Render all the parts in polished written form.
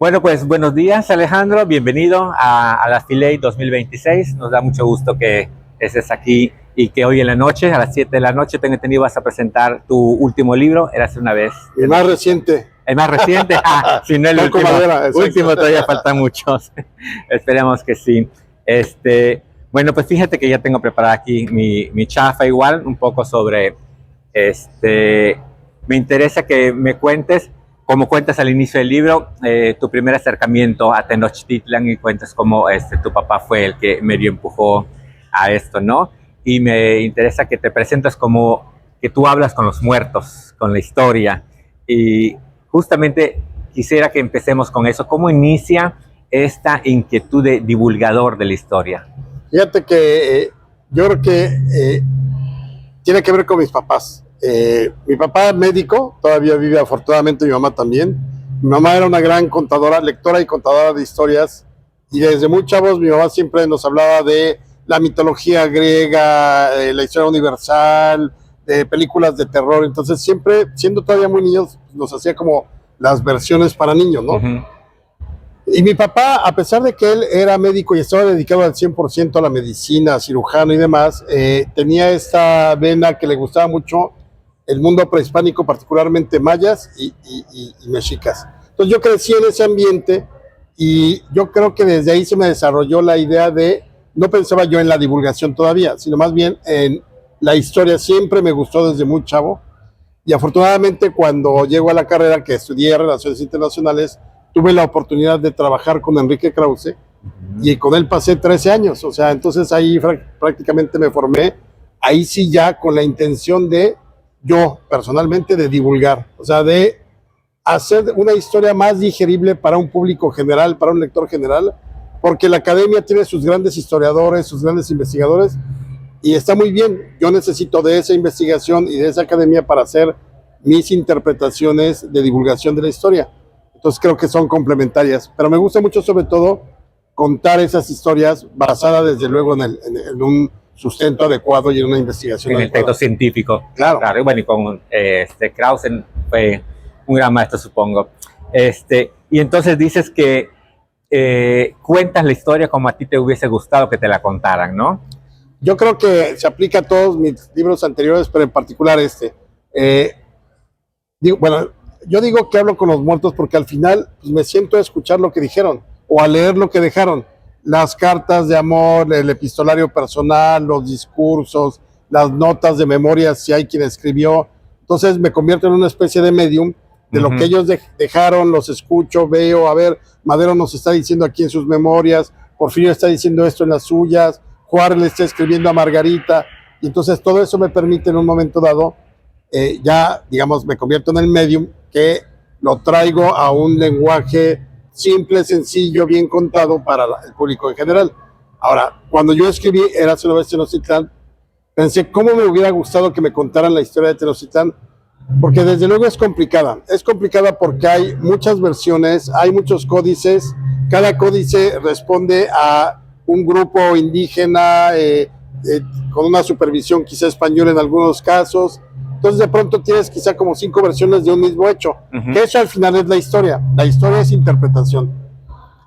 Bueno, pues buenos días, Alejandro. Bienvenido a la Filey 2026. Nos da mucho gusto que estés aquí y que hoy en la noche, a las 7 de la noche, tengo entendido, vas a presentar tu último libro, Érase una vez. El más reciente. El más reciente, si no el último. Último todavía faltan muchos. Esperemos que sí. Bueno, pues fíjate que ya tengo preparada aquí mi chafa igual, un poco sobre, me interesa que me cuentes, como cuentas al inicio del libro, tu primer acercamiento a Tenochtitlan y cuentas cómo tu papá fue el que medio empujó a esto, ¿no? Y me interesa que te presentes como que tú hablas con los muertos, con la historia. Y justamente quisiera que empecemos con eso. ¿Cómo inicia esta inquietud de divulgador de la historia? Fíjate que yo creo que tiene que ver con mis papás. Mi papá médico, todavía vive afortunadamente, mi mamá también. Mi mamá era una gran contadora, lectora y contadora de historias, y desde muy chavos mi mamá siempre nos hablaba de la mitología griega, la historia universal, de películas de terror. Entonces siempre, siendo todavía muy niños, nos hacía como las versiones para niños, ¿no? Uh-huh. Y mi papá, a pesar de que él era médico y estaba dedicado al 100% a la medicina, cirujano y demás, tenía esta vena que le gustaba mucho el mundo prehispánico, particularmente mayas y mexicas. Entonces yo crecí en ese ambiente y yo creo que desde ahí se me desarrolló la idea de, no pensaba yo en la divulgación todavía, sino más bien en la historia. Siempre me gustó desde muy chavo, y afortunadamente cuando llego a la carrera, que estudié Relaciones Internacionales, tuve la oportunidad de trabajar con Enrique Krause, y con él pasé 13 años, o sea, entonces ahí prácticamente me formé, ahí sí ya con la intención de, yo personalmente, de divulgar, o sea, de hacer una historia más digerible para un público general, para un lector general, porque la academia tiene sus grandes historiadores, sus grandes investigadores, y está muy bien. Yo necesito de esa investigación y de esa academia para hacer mis interpretaciones de divulgación de la historia. Entonces creo que son complementarias, pero me gusta mucho sobre todo contar esas historias basadas desde luego en un sustento adecuado y en una investigación en el texto científico. Claro. Claro. Bueno, y con Krause fue un gran maestro, supongo. Y entonces dices que cuentas la historia como a ti te hubiese gustado que te la contaran, ¿no? Yo creo que se aplica a todos mis libros anteriores, pero en particular bueno, yo digo que hablo con los muertos porque al final pues, me siento a escuchar lo que dijeron o a leer lo que dejaron. Las cartas de amor, el epistolario personal, los discursos, las notas de memoria, si hay quien escribió. Entonces me convierto en una especie de medium de lo que ellos dejaron, los escucho, veo, a ver, Madero nos está diciendo aquí en sus memorias, Porfirio está diciendo esto en las suyas, Juárez le está escribiendo a Margarita, y entonces todo eso me permite en un momento dado, ya, digamos, me convierto en el medium que lo traigo a un lenguaje simple, sencillo, bien contado para el público en general. Ahora, cuando yo escribí Érase una vez Tenochtitlán, pensé cómo me hubiera gustado que me contaran la historia de Tenochtitlán, porque desde luego es complicada porque hay muchas versiones, hay muchos códices, cada códice responde a un grupo indígena con una supervisión quizá española en algunos casos. Entonces de pronto tienes quizá como 5 versiones de un mismo hecho, que eso al final es la historia es interpretación.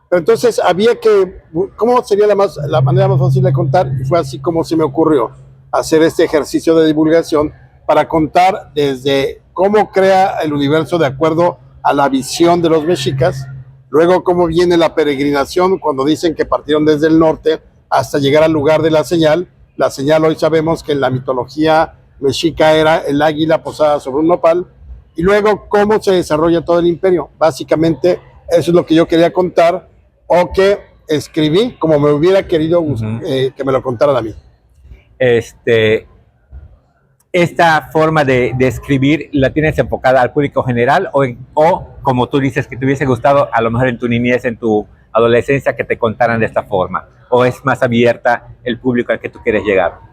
Pero entonces había que, ¿cómo sería la manera más fácil de contar? Y fue así como se me ocurrió hacer este ejercicio de divulgación para contar desde cómo crea el universo de acuerdo a la visión de los mexicas, luego cómo viene la peregrinación cuando dicen que partieron desde el norte hasta llegar al lugar de la señal. La señal hoy sabemos que en la mitología mexica era el águila posada sobre un nopal, y luego cómo se desarrolla todo el imperio. Básicamente eso es lo que yo quería contar, o que escribí como me hubiera querido que me lo contaran a mí. ¿Esta forma de escribir la tienes enfocada al público general o como tú dices que te hubiese gustado a lo mejor en tu niñez, en tu adolescencia, que te contaran de esta forma? ¿O es más abierta el público al que tú quieres llegar?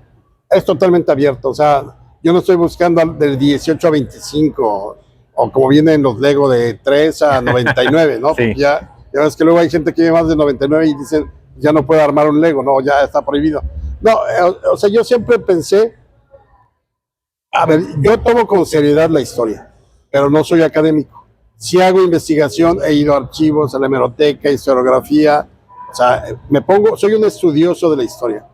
Es totalmente abierto, o sea, yo no estoy buscando del 18 a 25 o como vienen los Lego de 3 a 99, ¿no? Sí. Ya ves que luego hay gente que vive más de 99 y dicen, ya no puede armar un Lego, no, ya está prohibido. No, o sea, yo siempre pensé, a ver, yo tomo con seriedad la historia, pero no soy académico. Si hago investigación, he ido a archivos, a la hemeroteca, historiografía, o sea, soy un estudioso de la historia.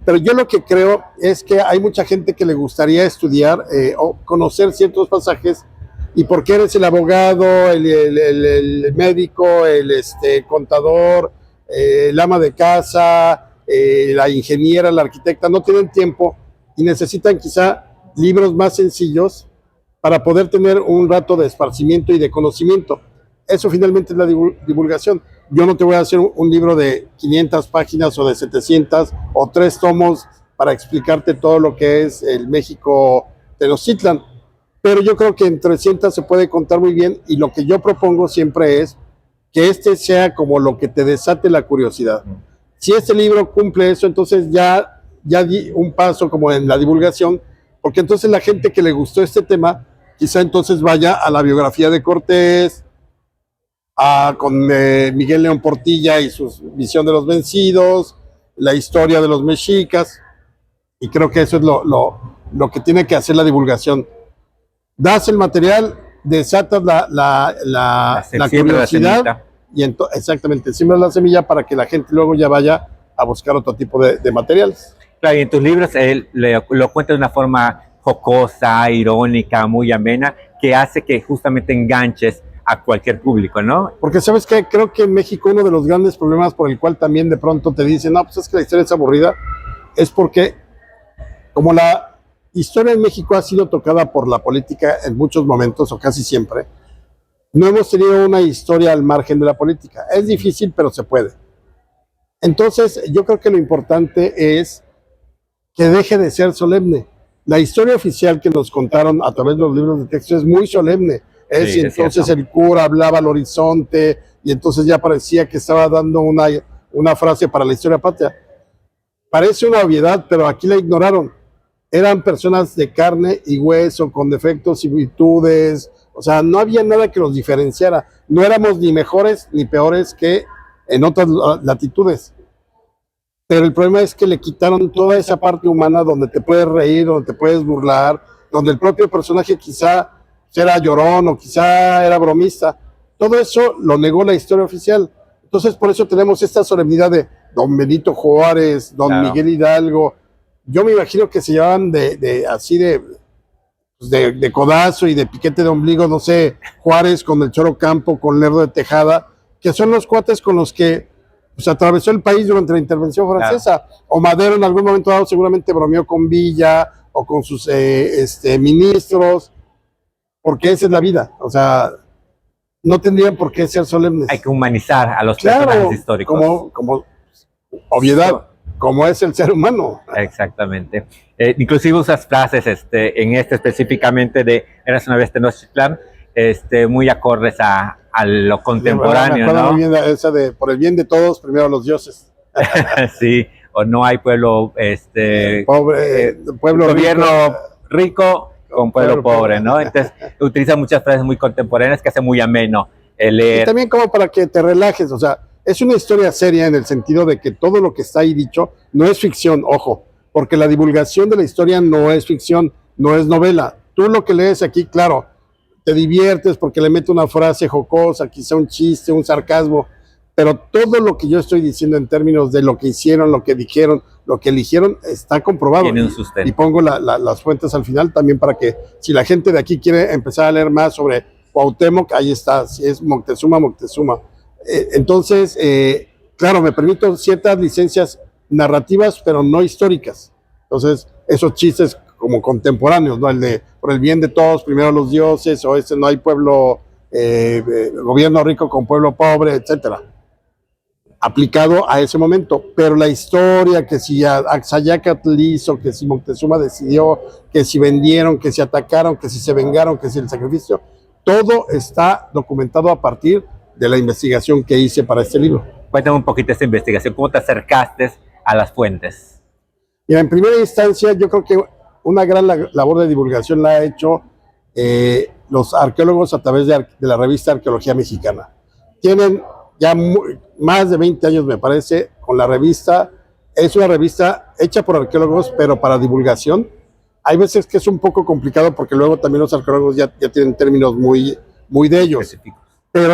Pero yo lo que creo es que hay mucha gente que le gustaría estudiar o conocer ciertos pasajes, y porque eres el abogado, el médico, el contador, el ama de casa, la ingeniera, la arquitecta, no tienen tiempo y necesitan quizá libros más sencillos para poder tener un rato de esparcimiento y de conocimiento. Eso finalmente es la divulgación. Yo no te voy a hacer un libro de 500 páginas o de 700 o 3 tomos para explicarte todo lo que es el México Tenochtitlan, pero yo creo que en 300 se puede contar muy bien, y lo que yo propongo siempre es que sea como lo que te desate la curiosidad. Si este libro cumple eso, entonces ya di un paso como en la divulgación, porque entonces la gente que le gustó este tema, quizá entonces vaya a la biografía de Cortés, con Miguel León Portilla y su visión de los vencidos, la historia de los mexicas, y creo que eso es lo que tiene que hacer la divulgación. Das el material, desatas la curiosidad, y exactamente, siembras la semilla para que la gente luego ya vaya a buscar otro tipo de materiales. Claro, y en tus libros él lo cuenta de una forma jocosa, irónica, muy amena, que hace que justamente enganches a cualquier público, ¿no? Porque sabes que creo que en México uno de los grandes problemas por el cual también de pronto te dicen, no, pues es que la historia es aburrida, es porque como la historia en México ha sido tocada por la política en muchos momentos, o casi siempre, no hemos tenido una historia al margen de la política. Es difícil, pero se puede. Entonces, yo creo que lo importante es que deje de ser solemne. La historia oficial que nos contaron a través de los libros de texto es muy solemne. Sí, y entonces el cura hablaba al horizonte, y entonces ya parecía que estaba dando una frase para la historia patria. Parece una obviedad, pero aquí la ignoraron. Eran personas de carne y hueso, con defectos y virtudes. O sea, no había nada que los diferenciara. No éramos ni mejores ni peores que en otras latitudes. Pero el problema es que le quitaron toda esa parte humana donde te puedes reír, donde te puedes burlar, donde el propio personaje quizá era llorón o quizá era bromista. Todo eso lo negó la historia oficial. Entonces, por eso tenemos esta solemnidad de don Benito Juárez, don Miguel Hidalgo. Yo me imagino que se llevaban así de codazo y de piquete de ombligo, no sé, Juárez con el Choro Campo, con Lerdo de Tejada, que son los cuates con los que pues, atravesó el país durante la intervención francesa. O Madero en algún momento dado seguramente bromeó con Villa o con sus ministros, porque esa es la vida. O sea, no tendrían por qué ser solemnes. Hay que humanizar a los personajes históricos. Como obviedad, como es el ser humano. Exactamente. Inclusive usas frases en específicamente de Eras una vez Tenochtitlan, muy acordes a lo contemporáneo, sí, ¿no? Muy bien esa de por el bien de todos, primero los dioses. Sí, o no hay pueblo, pueblo gobierno rico con pueblo pobre, ¿no? Entonces utiliza muchas frases muy contemporáneas que hace muy ameno el leer. Y también como para que te relajes, o sea, es una historia seria en el sentido de que todo lo que está ahí dicho no es ficción, ojo, porque la divulgación de la historia no es ficción, no es novela. Tú lo que lees aquí, claro, te diviertes porque le mete una frase jocosa, quizá un chiste, un sarcasmo, pero todo lo que yo estoy diciendo en términos de lo que hicieron, lo que dijeron, lo que eligieron, está comprobado. Tiene un sustento. Y pongo las fuentes al final también para que si la gente de aquí quiere empezar a leer más sobre Cuauhtémoc, ahí está, si es Moctezuma, Moctezuma. Entonces, claro, me permito ciertas licencias narrativas, pero no históricas. Entonces, esos chistes como contemporáneos, ¿no? El de por el bien de todos, primero los dioses, o no hay pueblo, gobierno rico con pueblo pobre, etcétera. Aplicado a ese momento. Pero la historia, que si Axayácatl hizo, que si Moctezuma decidió, que si vendieron, que si atacaron, que si se vengaron, que si el sacrificio, todo está documentado a partir de la investigación que hice para este libro. Cuéntame un poquito esta investigación, ¿cómo te acercaste a las fuentes? Mira, en primera instancia, yo creo que una gran labor de divulgación la ha hecho los arqueólogos a través de la revista Arqueología Mexicana. Tienen ya más de 20 años, me parece, con la revista. Es una revista hecha por arqueólogos, pero para divulgación. Hay veces que es un poco complicado porque luego también los arqueólogos ya tienen términos muy muy de ellos. Específicos. Pero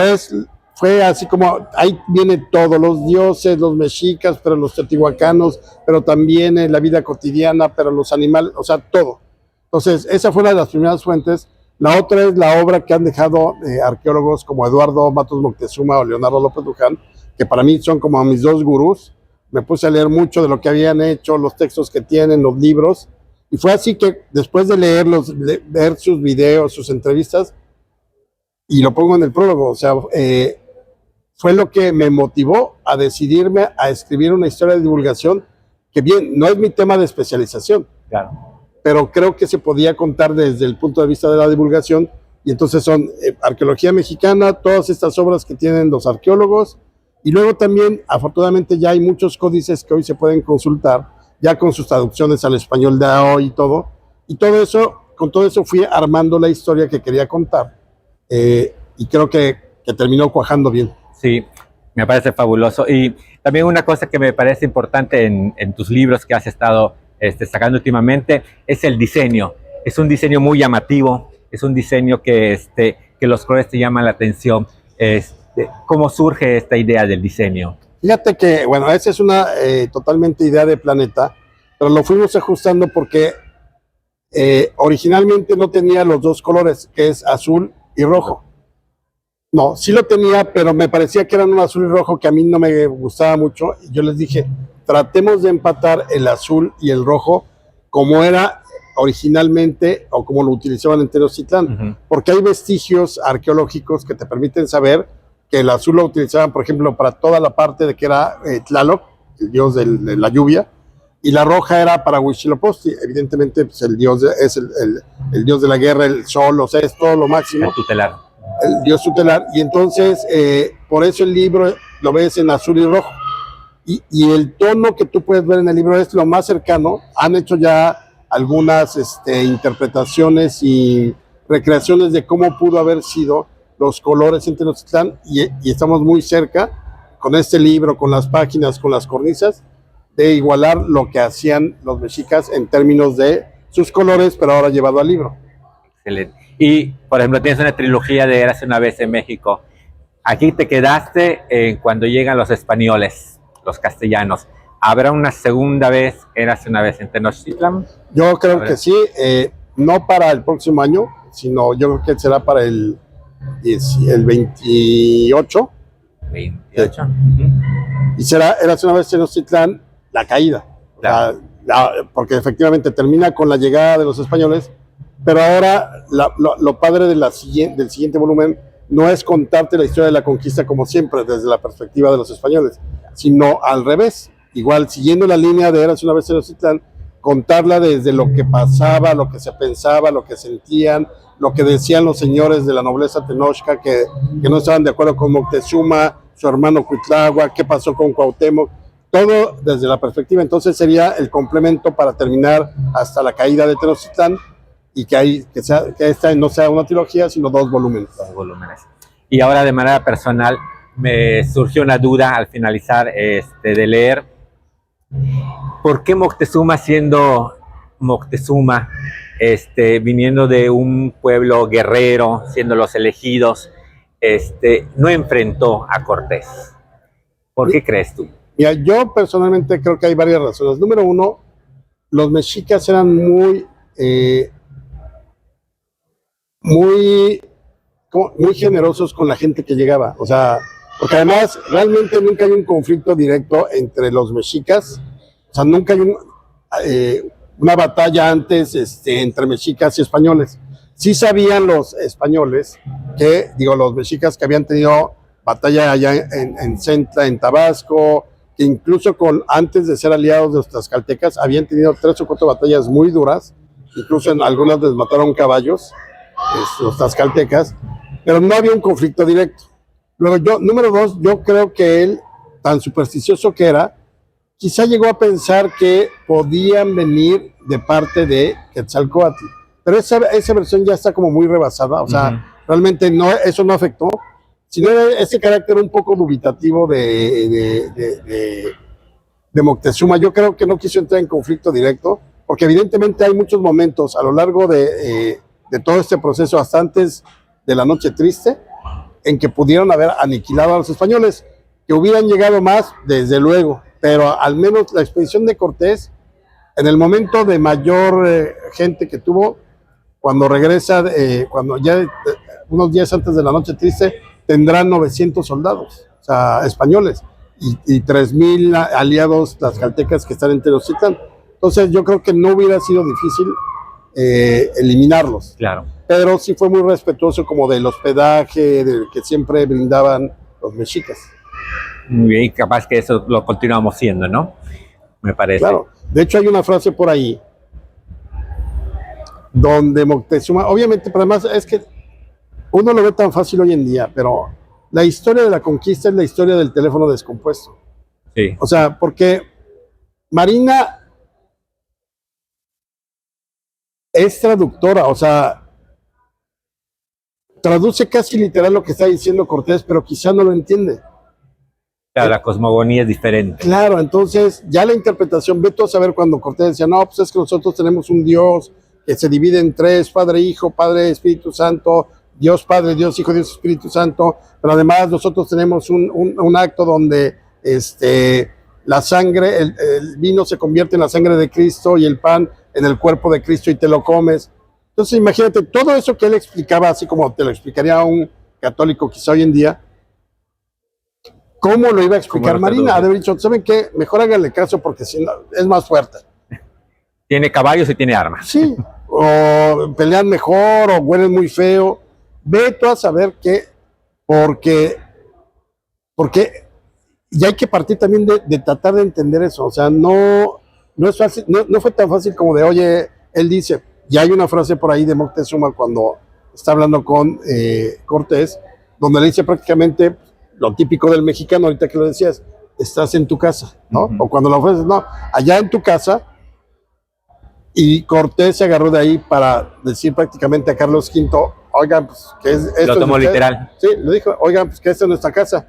fue así como, ahí viene todo, los dioses, los mexicas, pero los teotihuacanos, pero también la vida cotidiana, pero los animales, o sea, todo. Entonces, esa fue una de las primeras fuentes. La otra es la obra que han dejado arqueólogos como Eduardo Matos Moctezuma o Leonardo López Luján, que para mí son como mis dos gurús. Me puse a leer mucho de lo que habían hecho, los textos que tienen, los libros, y fue así que después de leerlos, ver sus videos, sus entrevistas, y lo pongo en el prólogo, o sea, fue lo que me motivó a decidirme a escribir una historia de divulgación que bien, no es mi tema de especialización, Claro. pero creo que se podía contar desde el punto de vista de la divulgación, y entonces son arqueología mexicana, todas estas obras que tienen los arqueólogos, y luego también, afortunadamente, ya hay muchos códices que hoy se pueden consultar, ya con sus traducciones al español de hoy y todo eso, con todo eso fui armando la historia que quería contar, y creo que terminó cuajando bien. Sí, me parece fabuloso. Y también una cosa que me parece importante en tus libros que has estado sacando últimamente es el diseño. Es un diseño muy llamativo, es un diseño que los colores te llaman la atención. ¿Cómo surge esta idea del diseño? Fíjate que, bueno, esa es una totalmente idea de Planeta, pero lo fuimos ajustando porque originalmente no tenía los dos colores, que es azul y rojo. No, sí lo tenía, pero me parecía que eran un azul y rojo que a mí no me gustaba mucho. Y yo les dije, tratemos de empatar el azul y el rojo como era originalmente o como lo utilizaban en Tenochtitlán, porque hay vestigios arqueológicos que te permiten saber que el azul lo utilizaban, por ejemplo, para toda la parte de que era Tlaloc, el dios de la lluvia, y la roja era para Huitzilopochtli. Evidentemente, pues, el dios es el dios de la guerra, el sol, o sea, es todo lo máximo. El tutelar. El dios tutelar, y entonces por eso el libro lo ves en azul y rojo, y el tono que tú puedes ver en el libro es lo más cercano. Han hecho ya algunas interpretaciones y recreaciones de cómo pudo haber sido los colores en Tenochtitlán, y estamos muy cerca con este libro, con las páginas, con las cornisas, de igualar lo que hacían los mexicas en términos de sus colores, pero ahora llevado al libro. Excelente. Y, por ejemplo, tienes una trilogía de Érase una vez en México. Aquí te quedaste cuando llegan los españoles, los castellanos. ¿Habrá una segunda vez Érase una vez en Tenochtitlán? Yo creo que sí, no para el próximo año, sino yo creo que será para el 28. 28. Y será Érase una vez en Tenochtitlán, la caída. Claro. Porque efectivamente termina con la llegada de los españoles, pero ahora lo padre del siguiente volumen no es contarte la historia de la conquista como siempre desde la perspectiva de los españoles, sino al revés, igual siguiendo la línea de Érase una vez en Tenochtitlán, contarla desde lo que pasaba, lo que se pensaba, lo que sentían, lo que decían los señores de la nobleza tenochca que no estaban de acuerdo con Moctezuma, su hermano Cuitláhuac, qué pasó con Cuauhtémoc, todo desde la perspectiva. Entonces sería el complemento para terminar hasta la caída de Tenochtitlán, y que esta no sea una trilogía, sino 2 volúmenes. 2 volúmenes. Y ahora, de manera personal, me surgió una duda al finalizar de leer. ¿Por qué Moctezuma, siendo Moctezuma, viniendo de un pueblo guerrero, siendo los elegidos, no enfrentó a Cortés? ¿Por qué crees tú? Mira, yo personalmente creo que hay varias razones. Número uno, los mexicas eran muy generosos con la gente que llegaba, o sea, porque además realmente nunca hay un conflicto directo entre los mexicas, o sea, nunca hay una batalla antes entre mexicas y españoles. Sí sabían los españoles los mexicas que habían tenido batalla allá en Centla, en Tabasco, que incluso antes de ser aliados de los tlaxcaltecas habían tenido 3 o 4 batallas muy duras, incluso en algunas les mataron caballos, los tlaxcaltecas, pero no había un conflicto directo. Luego número 2, yo creo que él, tan supersticioso que era, quizá llegó a pensar que podían venir de parte de Quetzalcóatl, pero esa versión ya está como muy rebasada, o sea, realmente eso no afectó, sino ese carácter un poco dubitativo de Moctezuma. Yo creo que no quiso entrar en conflicto directo, porque evidentemente hay muchos momentos a lo largo de todo este proceso, hasta antes de la Noche Triste en que pudieron haber aniquilado a los españoles, que hubieran llegado más, desde luego, pero al menos la expedición de Cortés, en el momento de mayor gente que tuvo, cuando regresa, cuando ya unos días antes de la Noche Triste, tendrán 900 soldados, o sea, españoles, y 3,000 aliados tlaxcaltecas que están en Tenochtitlan. Entonces yo creo que no hubiera sido difícil eliminarlos. Claro. Pero sí fue muy respetuoso como del hospedaje que siempre brindaban los mexicas. Muy bien, y capaz que eso lo continuamos siendo, ¿no? Me parece. Claro, de hecho hay una frase por ahí donde Moctezuma, obviamente, pero además es que uno lo ve tan fácil hoy en día, pero la historia de la conquista es la historia del teléfono descompuesto. Sí. O sea, porque Marina es traductora, o sea, traduce casi literal lo que está diciendo Cortés, pero quizá no lo entiende. Claro, la cosmogonía es diferente. Claro, entonces ya la interpretación, ve tú a saber cuando Cortés decía, no, pues es que nosotros tenemos un Dios que se divide en tres, Padre, Hijo, Padre, Espíritu Santo, Dios Padre, Dios Hijo, Dios Espíritu Santo, pero además nosotros tenemos un acto donde la sangre, el vino se convierte en la sangre de Cristo y el pan en el cuerpo de Cristo y te lo comes. Entonces imagínate, todo eso que él explicaba, así como te lo explicaría a un católico quizá hoy en día, ¿cómo lo iba a explicar Marina? Ha de haber dicho, ¿saben qué? Mejor háganle caso porque si no, es más fuerte. Tiene caballos y tiene armas. Sí, o pelean mejor, o huelen muy feo. Ve tú a saber qué, porque ya hay que partir también de tratar de entender eso. O sea, no es fácil, no fue tan fácil como de, oye, él dice, ya hay una frase por ahí de Moctezuma cuando está hablando con Cortés, donde le dice prácticamente lo típico del mexicano, ahorita que lo decías, estás en tu casa, ¿no? Uh-huh. O cuando lo ofreces, no, allá en tu casa. Y Cortés se agarró de ahí para decir prácticamente a Carlos V, oigan, pues, que es esto. Lo tomó literal. Sí, le dijo, oigan, pues que esta es nuestra casa.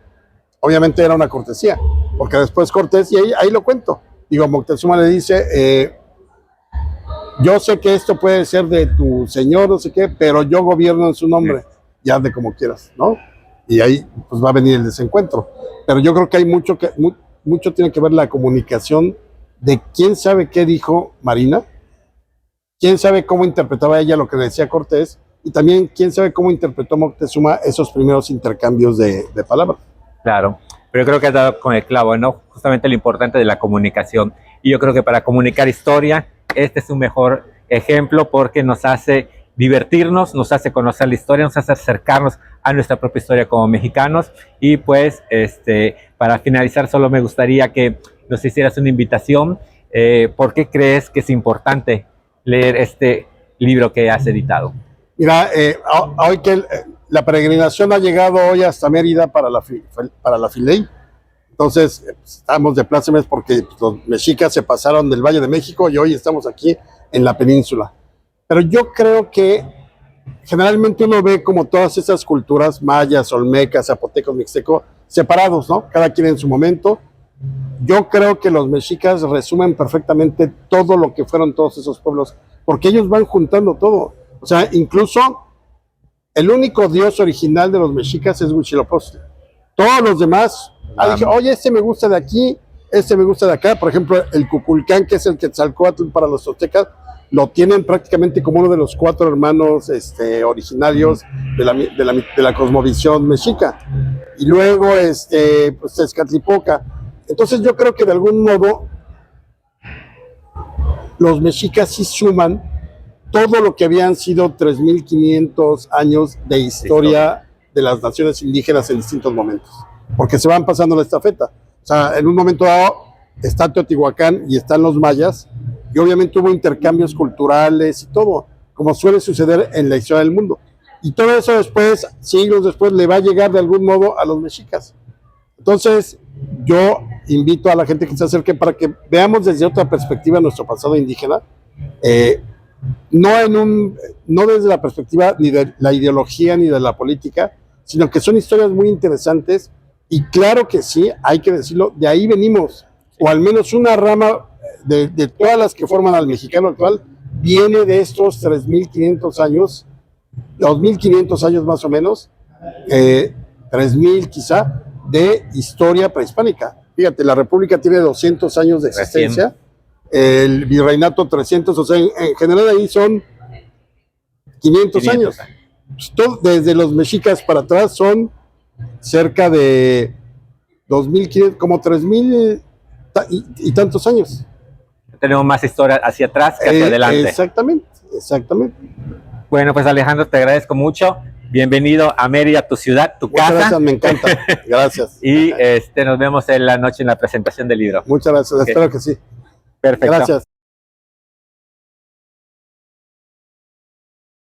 Obviamente era una cortesía, porque después Cortés, y ahí lo cuento, digo, Moctezuma le dice, yo sé que esto puede ser de tu señor, no sé qué, pero yo gobierno en su nombre, ya de como quieras, ¿no? Y ahí pues va a venir el desencuentro. Pero yo creo que hay mucho tiene que ver la comunicación de quién sabe qué dijo Marina, quién sabe cómo interpretaba ella lo que le decía Cortés, y también quién sabe cómo interpretó Moctezuma esos primeros intercambios de palabras. Claro, pero creo que has dado con el clavo, ¿no? Justamente lo importante de la comunicación. Y yo creo que para comunicar historia, este es un mejor ejemplo porque nos hace divertirnos, nos hace conocer la historia, nos hace acercarnos a nuestra propia historia como mexicanos. Y pues, para finalizar, solo me gustaría que nos hicieras una invitación. ¿Por qué crees que es importante leer este libro que has editado? Mira, hoy que la peregrinación ha llegado hoy hasta Mérida para la Filey, entonces estamos de plácemes porque los mexicas se pasaron del Valle de México y hoy estamos aquí en la península. Pero yo creo que generalmente uno ve como todas esas culturas, mayas, olmecas, zapotecos, mixteco, separados, ¿no? Cada quien en su momento. Yo creo que los mexicas resumen perfectamente todo lo que fueron todos esos pueblos, porque ellos van juntando todo. O sea, incluso el único dios original de los mexicas es Huitzilopochtli. Todos los demás, dije, oye, este me gusta de aquí, este me gusta de acá. Por ejemplo, el Cuculcán, que es el Quetzalcóatl para los aztecas, lo tienen prácticamente como uno de los 4 hermanos originarios de la cosmovisión mexica. Y luego, pues Tezcatlipoca. Entonces yo creo que de algún modo los mexicas sí suman todo lo que habían sido 3,500 años de historia de las naciones indígenas en distintos momentos, porque se van pasando la estafeta. O sea, en un momento dado está Teotihuacán y están los mayas, y obviamente hubo intercambios culturales y todo, como suele suceder en la historia del mundo. Y todo eso después, siglos después, le va a llegar de algún modo a los mexicas. Entonces, yo invito a la gente que se acerque para que veamos desde otra perspectiva nuestro pasado indígena, no desde la perspectiva ni de la ideología ni de la política, sino que son historias muy interesantes y claro que sí, hay que decirlo, de ahí venimos, o al menos una rama de todas las que forman al mexicano actual, viene de estos 3,500 años 2.500 años más o menos, 3.000 quizá, de historia prehispánica. Fíjate, la República tiene 200 años de existencia, el virreinato 300, o sea, en general ahí son 500 años. Desde los mexicas para atrás son cerca de 2.500, como 3.000 y tantos años. Tenemos más historia hacia atrás que hacia adelante. Exactamente, exactamente. Bueno, pues Alejandro, te agradezco mucho. Bienvenido a Mérida, tu ciudad, tu Muchas casa. Gracias, me encanta. Gracias. Y nos vemos en la noche en la presentación del libro. Muchas gracias, espero que sí. Perfecto. Gracias.